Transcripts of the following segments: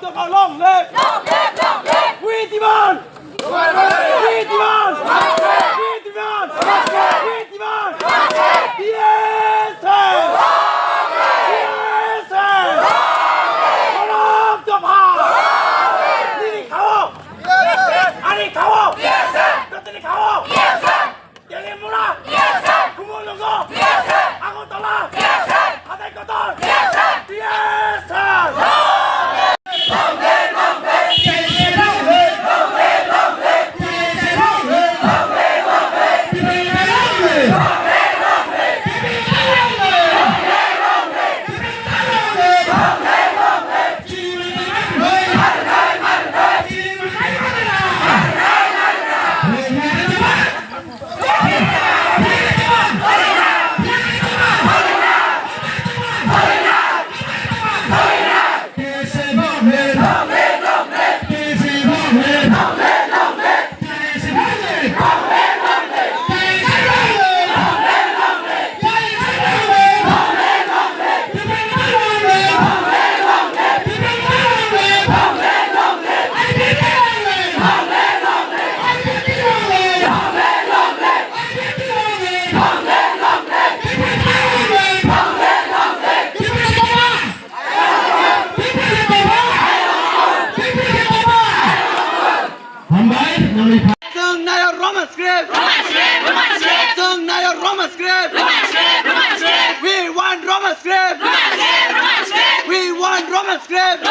Tokau long live! We demand! We demand! We demand! We demand! Yes, sir! Yes, sir! Tolong Tokau! Ini kau! Ani kau! Katanya kau! Jadi murah! Kumul nunggu! Aku tolak! Hathai kotor! Yes, sir! Roman script! Roman script! We want Roman script! We want Roman script!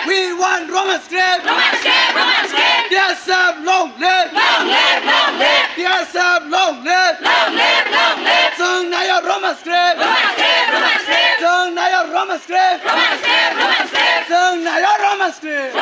We want Roman script! Yes, sir, long live! Yes, sir, long live! Sung Naya Roman script! Sung Naya Roman script! Sung Naya Roman script!